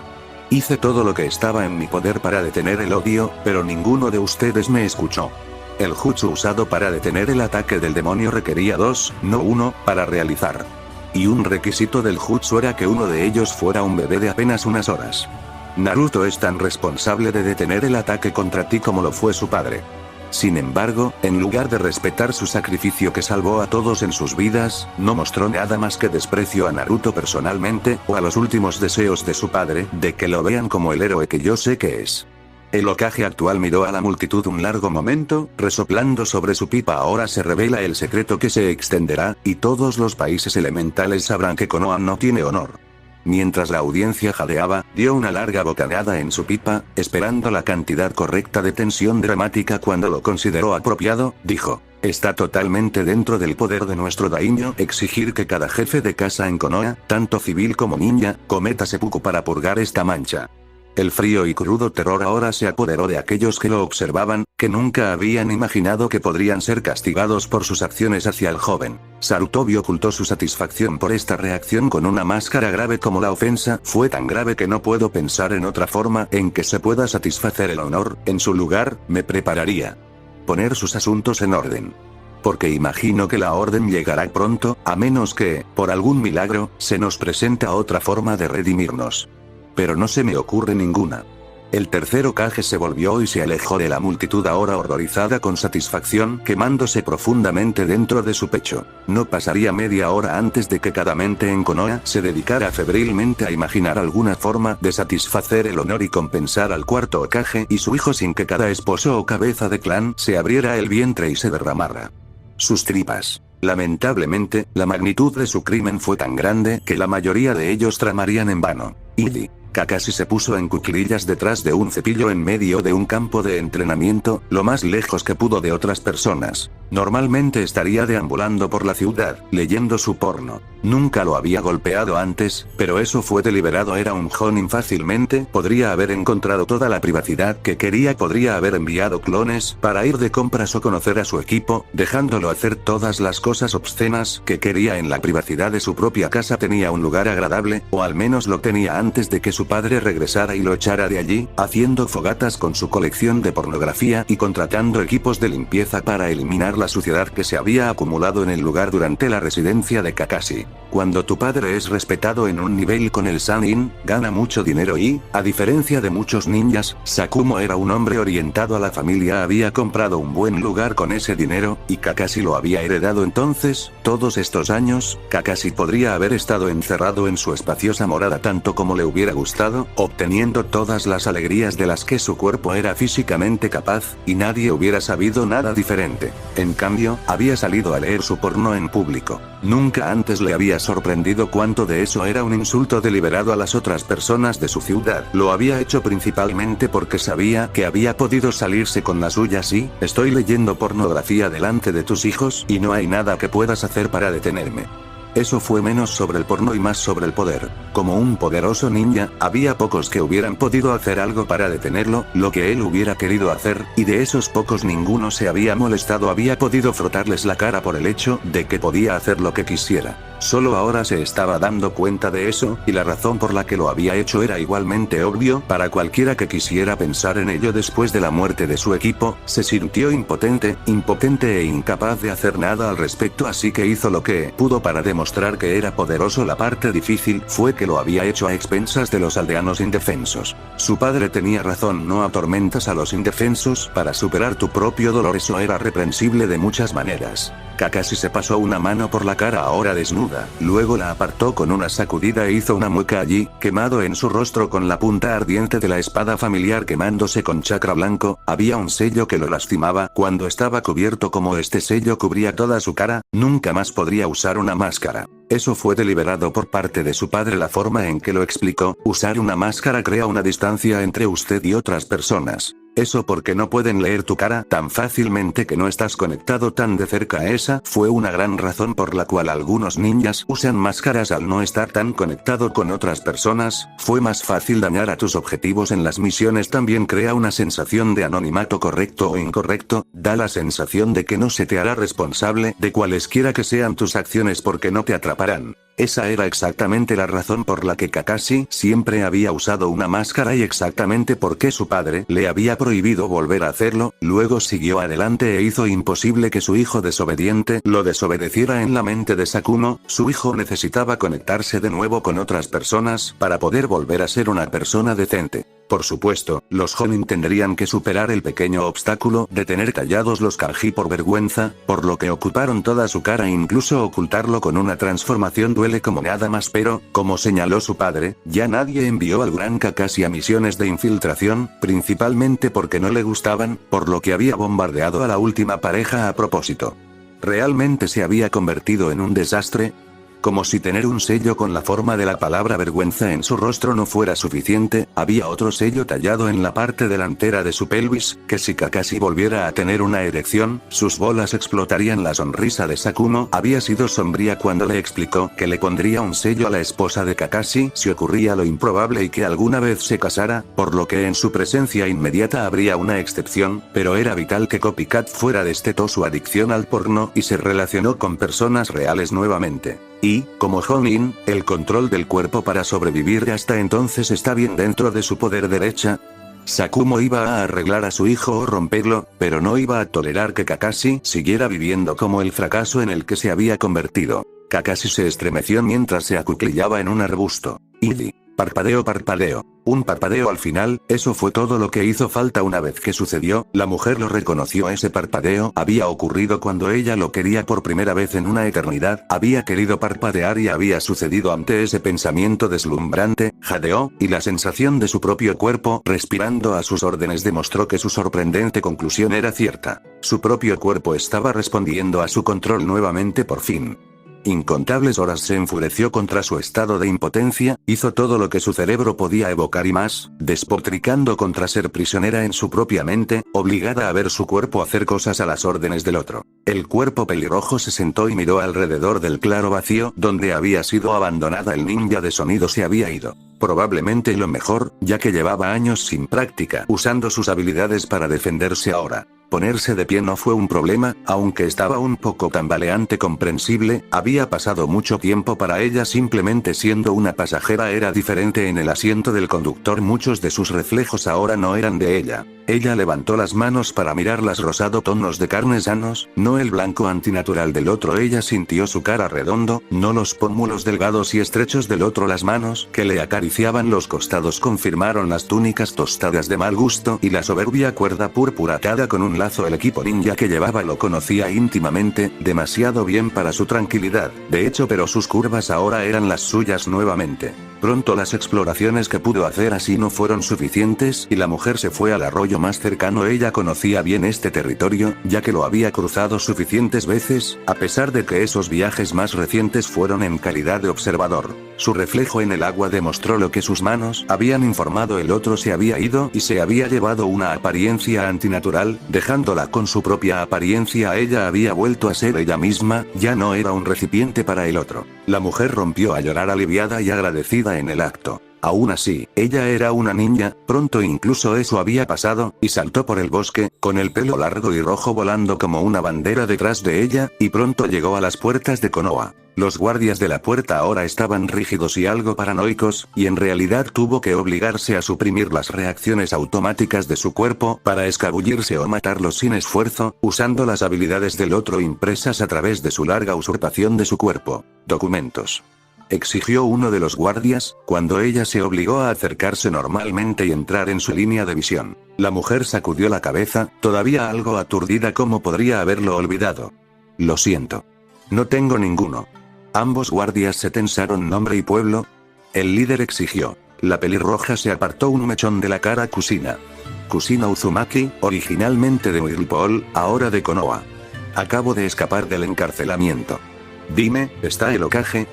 Hice todo lo que estaba en mi poder para detener el odio, pero ninguno de ustedes me escuchó. El jutsu usado para detener el ataque del demonio requería 2, no 1, para realizar. Y un requisito del jutsu era que uno de ellos fuera un bebé de apenas unas horas. Naruto es tan responsable de detener el ataque contra ti como lo fue su padre. Sin embargo, en lugar de respetar su sacrificio que salvó a todos en sus vidas, no mostró nada más que desprecio a Naruto personalmente, o a los últimos deseos de su padre, de que lo vean como el héroe que yo sé que es. El Hokage actual miró a la multitud un largo momento, resoplando sobre su pipa. Ahora se revela el secreto que se extenderá, y todos los países elementales sabrán que Konoha no tiene honor. Mientras la audiencia jadeaba, dio una larga bocanada en su pipa, esperando la cantidad correcta de tensión dramática. Cuando lo consideró apropiado, dijo: está totalmente dentro del poder de nuestro daimyo exigir que cada jefe de casa en Konoha, tanto civil como ninja, cometa seppuku para purgar esta mancha. El frío y crudo terror ahora se apoderó de aquellos que lo observaban, que nunca habían imaginado que podrían ser castigados por sus acciones hacia el joven. Sarutobi ocultó su satisfacción por esta reacción con una máscara grave como la ofensa. Fue tan grave que no puedo pensar en otra forma en que se pueda satisfacer el honor. En su lugar, me prepararía. Poner sus asuntos en orden. Porque imagino que la orden llegará pronto, a menos que, por algún milagro, se nos presenta otra forma de redimirnos. Pero no se me ocurre ninguna. El tercer Hokage se volvió y se alejó de la multitud, ahora horrorizada con satisfacción, quemándose profundamente dentro de su pecho. No pasaría media hora antes de que cada mente en Konoha se dedicara febrilmente a imaginar alguna forma de satisfacer el honor y compensar al cuarto Hokage y su hijo sin que cada esposo o cabeza de clan se abriera el vientre y se derramara sus tripas. Lamentablemente, la magnitud de su crimen fue tan grande que la mayoría de ellos tramarían en vano. Kakashi se puso en cuclillas detrás de un cepillo en medio de un campo de entrenamiento, lo más lejos que pudo de otras personas. Normalmente estaría deambulando por la ciudad, leyendo su porno. Nunca lo había golpeado antes, pero eso fue deliberado. Era un jonin fácilmente, podría haber encontrado toda la privacidad que quería, podría haber enviado clones para ir de compras o conocer a su equipo, dejándolo hacer todas las cosas obscenas que quería en la privacidad de su propia casa. Tenía un lugar agradable, o al menos lo tenía antes de que su padre regresara y lo echara de allí, haciendo fogatas con su colección de pornografía y contratando equipos de limpieza para eliminar la suciedad que se había acumulado en el lugar durante la residencia de Kakashi. Cuando tu padre es respetado en un nivel con el Sannin, gana mucho dinero y, a diferencia de muchos ninjas, Sakumo era un hombre orientado a la familia, había comprado un buen lugar con ese dinero, y Kakashi lo había heredado. Entonces, todos estos años, Kakashi podría haber estado encerrado en su espaciosa morada tanto como le hubiera gustado. estado, obteniendo todas las alegrías de las que su cuerpo era físicamente capaz, y nadie hubiera sabido nada diferente. En cambio, había salido a leer su porno en público. Nunca antes le había sorprendido cuánto de eso era un insulto deliberado a las otras personas de su ciudad. Lo había hecho principalmente porque sabía que había podido salirse con la suya si, estoy leyendo pornografía delante de tus hijos y no hay nada que puedas hacer para detenerme. Eso fue menos sobre el porno y más sobre el poder. Como un poderoso ninja, había pocos que hubieran podido hacer algo para detenerlo, lo que él hubiera querido hacer, y de esos pocos ninguno se había molestado, había podido frotarles la cara por el hecho de que podía hacer lo que quisiera. Solo ahora se estaba dando cuenta de eso, y la razón por la que lo había hecho era igualmente obvio para cualquiera que quisiera pensar en ello. Después de la muerte de su equipo, se sintió impotente e incapaz de hacer nada al respecto, así que hizo lo que pudo para demostrar que era poderoso. La parte difícil fue que lo había hecho a expensas de los aldeanos indefensos. Su padre tenía razón: no atormentas a los indefensos para superar tu propio dolor. Eso era reprensible de muchas maneras. Kakashi se pasó una mano por la cara ahora desnuda, luego la apartó con una sacudida e hizo una mueca allí, quemado en su rostro con la punta ardiente de la espada familiar quemándose con chakra blanco. Había un sello que lo lastimaba cuando estaba cubierto. Como este sello cubría toda su cara, nunca más podría usar una máscara. Eso fue deliberado por parte de su padre. La forma en que lo explicó: usar una máscara crea una distancia entre usted y otras personas. Eso porque no pueden leer tu cara tan fácilmente que no estás conectado tan de cerca. Esa fue una gran razón por la cual algunos ninjas usan máscaras. Al no estar tan conectado con otras personas, fue más fácil dañar a tus objetivos en las misiones. También crea una sensación de anonimato, correcto o incorrecto, da la sensación de que no se te hará responsable de cualesquiera que sean tus acciones porque no te atraparán. Esa era exactamente la razón por la que Kakashi siempre había usado una máscara y exactamente por qué su padre le había prohibido volver a hacerlo. Luego siguió adelante e hizo imposible que su hijo desobediente lo desobedeciera. En la mente de Sakumo, su hijo necesitaba conectarse de nuevo con otras personas para poder volver a ser una persona decente. Por supuesto, los Jonin tendrían que superar el pequeño obstáculo de tener tallados los kanji por vergüenza, por lo que ocuparon toda su cara. Incluso ocultarlo con una transformación duele como nada más, pero, como señaló su padre, ya nadie envió al gran Kakashi a misiones de infiltración, principalmente porque no le gustaban, por lo que había bombardeado a la última pareja a propósito. ¿Realmente se había convertido en un desastre? Como si tener un sello con la forma de la palabra vergüenza en su rostro no fuera suficiente, había otro sello tallado en la parte delantera de su pelvis, que si Kakashi volviera a tener una erección, sus bolas explotarían. La sonrisa de Sakumo había sido sombría cuando le explicó que le pondría un sello a la esposa de Kakashi si ocurría lo improbable y que alguna vez se casara, por lo que en su presencia inmediata habría una excepción, pero era vital que Copycat fuera. Destetó su adicción al porno y se relacionó con personas reales nuevamente. Y, como Jonin, el control del cuerpo para sobrevivir hasta entonces está bien dentro de su poder derecha. Sakumo iba a arreglar a su hijo o romperlo, pero no iba a tolerar que Kakashi siguiera viviendo como el fracaso en el que se había convertido. Kakashi se estremeció mientras se acuclillaba en un arbusto. Y parpadeo, parpadeo. Un parpadeo al final. Eso fue todo lo que hizo falta. Una vez que sucedió, la mujer lo reconoció. Ese parpadeo había ocurrido cuando ella lo quería por primera vez en una eternidad. Había querido parpadear y había sucedido ante ese pensamiento deslumbrante. Jadeó, y la sensación de su propio cuerpo respirando a sus órdenes demostró que su sorprendente conclusión era cierta. Su propio cuerpo estaba respondiendo a su control nuevamente por fin. Incontables horas se enfureció contra su estado de impotencia, hizo todo lo que su cerebro podía evocar y más, despotricando contra ser prisionera en su propia mente, obligada a ver su cuerpo hacer cosas a las órdenes del otro. El cuerpo pelirrojo se sentó y miró alrededor del claro vacío donde había sido abandonada. El ninja de sonido se había ido. Probablemente lo mejor, ya que llevaba años sin práctica usando sus habilidades para defenderse. Ahora, ponerse de pie no fue un problema, aunque estaba un poco tambaleante. Comprensible, había pasado mucho tiempo para ella simplemente siendo una pasajera. Era diferente en el asiento del conductor. Muchos de sus reflejos ahora no eran de ella. Ella levantó las manos para mirar los rosado tonos de carne sanos, no el blanco antinatural del otro. Ella sintió su cara redondo, no los pómulos delgados y estrechos del otro. Las manos que le acariciaban los costados confirmaron las túnicas tostadas de mal gusto y la soberbia cuerda púrpura atada con un lazo. El equipo ninja que llevaba lo conocía íntimamente, demasiado bien para su tranquilidad, de hecho, pero sus curvas ahora eran las suyas nuevamente. pronto las exploraciones que pudo hacer así no fueron suficientes y la mujer se fue al arroyo más cercano. Ella conocía bien este territorio, ya que lo había cruzado suficientes veces, a pesar de que esos viajes más recientes fueron en calidad de observador. Su reflejo en el agua demostró lo que sus manos habían informado. El otro se había ido y se había llevado una apariencia antinatural, dejándola con su propia apariencia. Ella había vuelto a ser ella misma, ya no era un recipiente para el otro. La mujer rompió a llorar aliviada y agradecida en el acto. Aún así, ella era una niña, pronto incluso eso había pasado, y saltó por el bosque, con el pelo largo y rojo volando como una bandera detrás de ella, y pronto llegó a las puertas de Konoha. Los guardias de la puerta ahora estaban rígidos y algo paranoicos, y en realidad tuvo que obligarse a suprimir las reacciones automáticas de su cuerpo para escabullirse o matarlos sin esfuerzo, usando las habilidades del otro impresas a través de su larga usurpación de su cuerpo. Documentos. Exigió uno de los guardias, cuando ella se obligó a acercarse normalmente y entrar en su línea de visión. La mujer sacudió la cabeza, todavía algo aturdida. ¿Cómo podría haberlo olvidado? Lo siento. No tengo ninguno. Ambos guardias se tensaron. ¿Nombre y pueblo? El líder exigió. La pelirroja se apartó un mechón de la cara. Kusina. Kusina Uzumaki, originalmente de Whirlpool, ahora de Konoha. Acabo de escapar del encarcelamiento. Dime, ¿está el Hokage?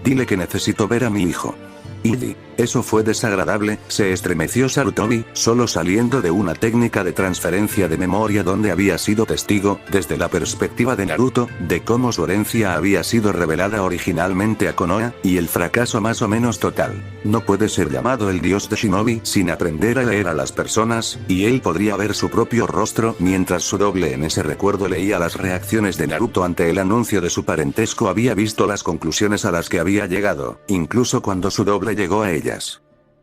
Dile que necesito ver a mi hijo. Idi. Eso fue desagradable, se estremeció Sarutobi, solo saliendo de una técnica de transferencia de memoria donde había sido testigo, desde la perspectiva de Naruto, de cómo su herencia había sido revelada originalmente a Konoha, y el fracaso más o menos total. No puede ser llamado el dios de Shinobi sin aprender a leer a las personas, y él podría ver su propio rostro mientras su doble en ese recuerdo leía las reacciones de Naruto ante el anuncio de su parentesco. Había visto las conclusiones a las que había llegado, incluso cuando su doble llegó a ella.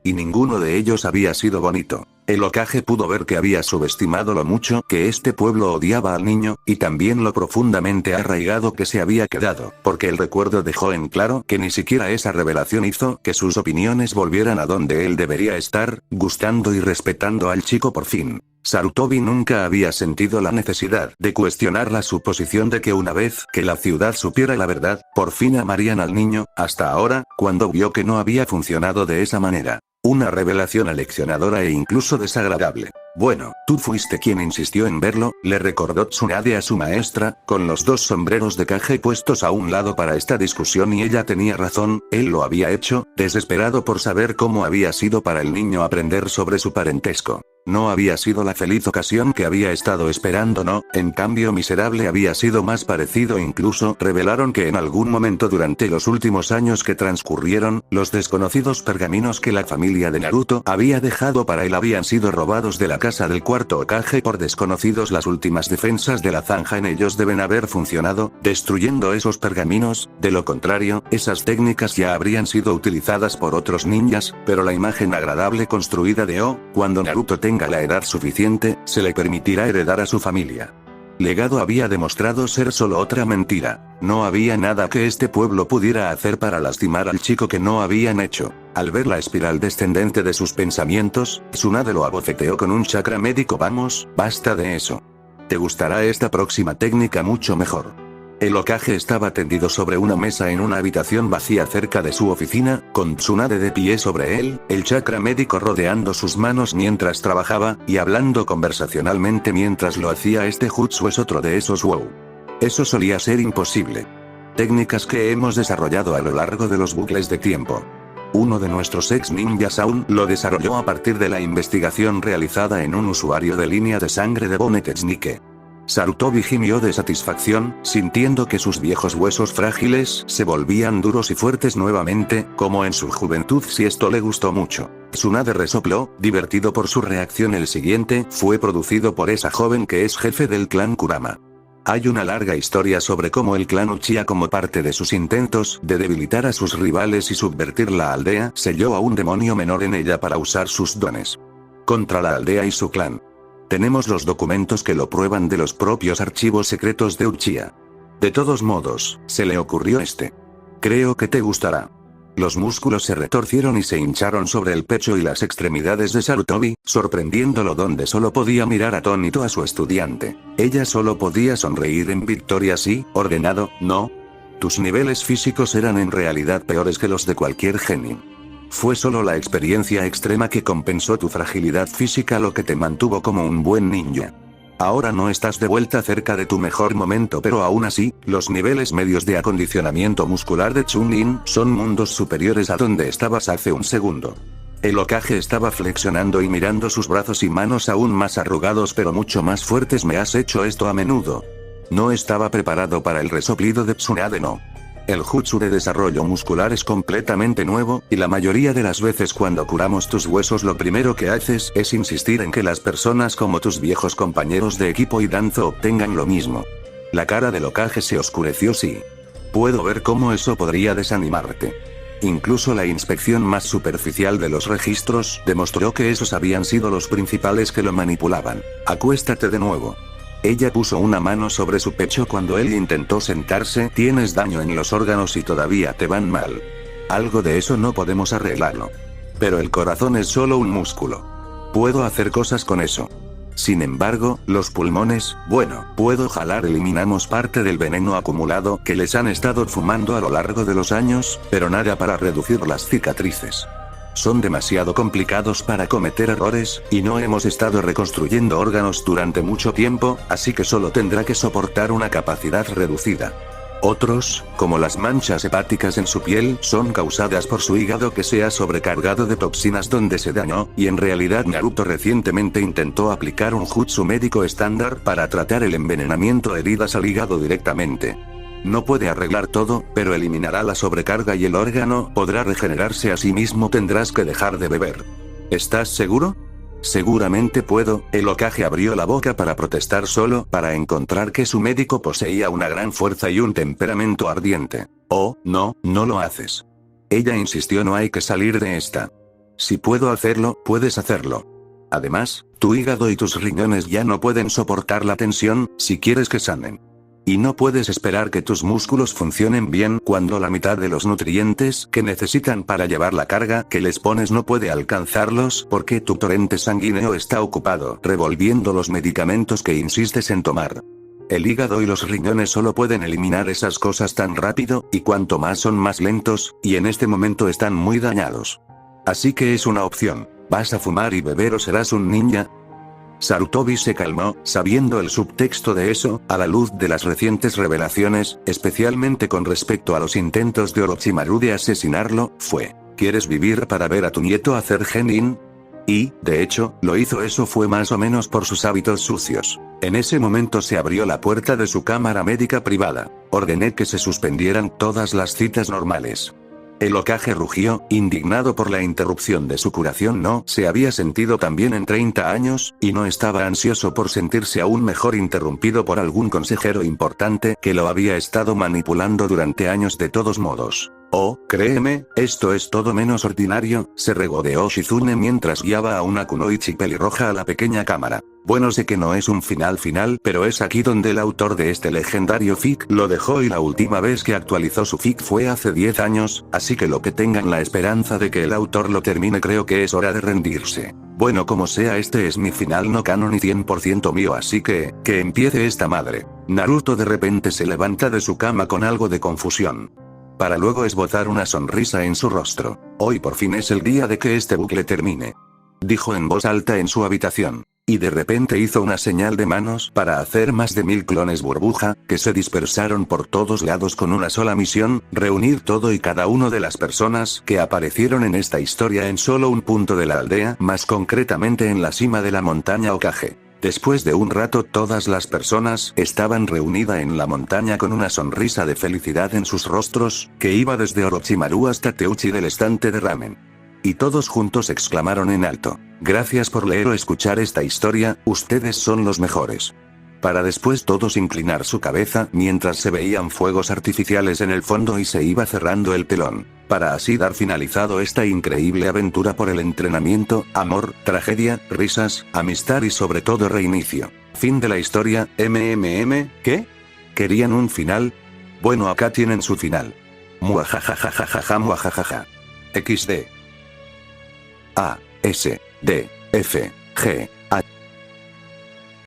Y ninguno de ellos había sido bonito. El Hokage pudo ver que había subestimado lo mucho que este pueblo odiaba al niño, y también lo profundamente arraigado que se había quedado, porque el recuerdo dejó en claro que ni siquiera esa revelación hizo que sus opiniones volvieran a donde él debería estar, gustando y respetando al chico por fin. Sarutobi nunca había sentido la necesidad de cuestionar la suposición de que una vez que la ciudad supiera la verdad, por fin amarían al niño, hasta ahora, cuando vio que no había funcionado de esa manera. Una revelación aleccionadora e incluso desagradable. Bueno, tú fuiste quien insistió en verlo, le recordó Tsunade a su maestra, con los dos sombreros de Kage puestos a un lado para esta discusión, y ella tenía razón, él lo había hecho, desesperado por saber cómo había sido para el niño aprender sobre su parentesco. No había sido la feliz ocasión que había estado esperando, no, en cambio miserable había sido más parecido. Incluso revelaron que en algún momento durante los últimos años que transcurrieron, los desconocidos pergaminos que la familia de Naruto había dejado para él habían sido robados de la casa del cuarto Hokage por desconocidos. Las últimas defensas de la zanja en ellos deben haber funcionado, destruyendo esos pergaminos, de lo contrario, esas técnicas ya habrían sido utilizadas por otros ninjas, pero la imagen agradable construida de cuando Naruto tenga la edad suficiente, se le permitirá heredar a su familia. Legado había demostrado ser solo otra mentira. No había nada que este pueblo pudiera hacer para lastimar al chico que no habían hecho. Al ver la espiral descendente de sus pensamientos, Tsunade lo abofeteó con un chakra médico. Vamos, basta de eso. Te gustará esta próxima técnica mucho mejor. El Hokage estaba tendido sobre una mesa en una habitación vacía cerca de su oficina, con Tsunade de pie sobre él, el chakra médico rodeando sus manos mientras trabajaba, y hablando conversacionalmente mientras lo hacía. Este jutsu es otro de esos wow. Eso solía ser imposible. Técnicas que hemos desarrollado a lo largo de los bucles de tiempo. Uno de nuestros ex ninjas aún lo desarrolló a partir de la investigación realizada en un usuario de línea de sangre de Bonetechnike. Sarutobi gimió de satisfacción, sintiendo que sus viejos huesos frágiles se volvían duros y fuertes nuevamente, como en su juventud. Si esto le gustó mucho. Tsunade resopló, divertido por su reacción. El siguiente fue producido por esa joven que es jefe del clan Kurama. Hay una larga historia sobre cómo el clan Uchiha, como parte de sus intentos de debilitar a sus rivales y subvertir la aldea, selló a un demonio menor en ella para usar sus dones contra la aldea y su clan. Tenemos los documentos que lo prueban de los propios archivos secretos de Uchiha. De todos modos, se le ocurrió este. Creo que te gustará. Los músculos se retorcieron y se hincharon sobre el pecho y las extremidades de Sarutobi, sorprendiéndolo donde solo podía mirar atónito a su estudiante. Ella solo podía sonreír en victoria. Sí, ordenado, ¿no? Tus niveles físicos eran en realidad peores que los de cualquier genin. Fue solo la experiencia extrema que compensó tu fragilidad física lo que te mantuvo como un buen ninja. Ahora no estás de vuelta cerca de tu mejor momento, pero aún así, los niveles medios de acondicionamiento muscular de Chun-Li son mundos superiores a donde estabas hace un segundo. El Hokage estaba flexionando y mirando sus brazos y manos aún más arrugados pero mucho más fuertes. Me has hecho esto a menudo. No estaba preparado para el resoplido de Tsunade no. El jutsu de desarrollo muscular es completamente nuevo, y la mayoría de las veces cuando curamos tus huesos lo primero que haces es insistir en que las personas como tus viejos compañeros de equipo y Danzo obtengan lo mismo. La cara del Hokage se oscureció. Sí. Puedo ver cómo eso podría desanimarte. Incluso la inspección más superficial de los registros demostró que esos habían sido los principales que lo manipulaban. Acuéstate de nuevo. Ella puso una mano sobre su pecho cuando él intentó sentarse. Tienes daño en los órganos y todavía te van mal. Algo de eso no podemos arreglarlo. Pero el corazón es solo un músculo. Puedo hacer cosas con eso. Sin embargo, los pulmones, bueno, puedo jalar. Eliminamos parte del veneno acumulado que les han estado fumando a lo largo de los años, pero nada para reducir las cicatrices. Son demasiado complicados para cometer errores, y no hemos estado reconstruyendo órganos durante mucho tiempo, así que solo tendrá que soportar una capacidad reducida. Otros, como las manchas hepáticas en su piel, son causadas por su hígado que se ha sobrecargado de toxinas donde se dañó, y en realidad Naruto recientemente intentó aplicar un jutsu médico estándar para tratar el envenenamiento heridas al hígado directamente. No puede arreglar todo, pero eliminará la sobrecarga y el órgano podrá regenerarse a sí mismo. Tendrás que dejar de beber. ¿Estás seguro? Seguramente puedo. El Hokage abrió la boca para protestar solo para encontrar que su médico poseía una gran fuerza y un temperamento ardiente. Oh, no, no lo haces. Ella insistió. No hay que salir de esta. Si puedo hacerlo, puedes hacerlo. Además, tu hígado y tus riñones ya no pueden soportar la tensión, si quieres que sanen. Y no puedes esperar que tus músculos funcionen bien cuando la mitad de los nutrientes que necesitan para llevar la carga que les pones no puede alcanzarlos porque tu torrente sanguíneo está ocupado revolviendo los medicamentos que insistes en tomar. El hígado y los riñones solo pueden eliminar esas cosas tan rápido, y cuanto más son más lentos, y en este momento están muy dañados. Así que es una opción. ¿Vas a fumar y beber o serás un ninja? Sarutobi se calmó, sabiendo el subtexto de eso, a la luz de las recientes revelaciones, especialmente con respecto a los intentos de Orochimaru de asesinarlo. ¿Quieres vivir para ver a tu nieto hacer genin? Y, de hecho, lo hizo. Eso fue más o menos por sus hábitos sucios. En ese momento se abrió la puerta de su cámara médica privada. Ordené que se suspendieran todas las citas normales. El Hokage rugió, indignado por la interrupción de su curación. No se había sentido tan bien en 30 años, y no estaba ansioso por sentirse aún mejor interrumpido por algún consejero importante que lo había estado manipulando durante años de todos modos. Oh, créeme, esto es todo menos ordinario, se regodeó Shizune mientras guiaba a una kunoichi pelirroja a la pequeña cámara. Bueno, sé que no es un final, pero es aquí donde el autor de este legendario fic lo dejó, y la última vez que actualizó su fic fue hace 10 años, así que lo que tengan la esperanza de que el autor lo termine, creo que es hora de rendirse. Bueno, como sea, este es mi final no canon y 100% mío, así que empiece esta madre. Naruto de repente se levanta de su cama con algo de confusión, para luego esbozar una sonrisa en su rostro. Hoy por fin es el día de que este bucle termine, dijo en voz alta en su habitación. Y de repente hizo una señal de manos para hacer más de 1000 clones burbuja, que se dispersaron por todos lados con una sola misión: reunir todo y cada uno de las personas que aparecieron en esta historia en solo un punto de la aldea, más concretamente en la cima de la montaña Hokage. Después de un rato todas las personas estaban reunidas en la montaña con una sonrisa de felicidad en sus rostros, que iba desde Orochimaru hasta Teuchi del estante de ramen. Y todos juntos exclamaron en alto: gracias por leer o escuchar esta historia, ustedes son los mejores. Para después todos inclinar su cabeza mientras se veían fuegos artificiales en el fondo y se iba cerrando el telón, para así dar finalizado esta increíble aventura por el entrenamiento, amor, tragedia, risas, amistad y sobre todo reinicio. Fin de la historia. ¿Qué? ¿Querían un final? Bueno, acá tienen su final. Muajajajajaja muajajaja. XD. A, S, D, F, G, A.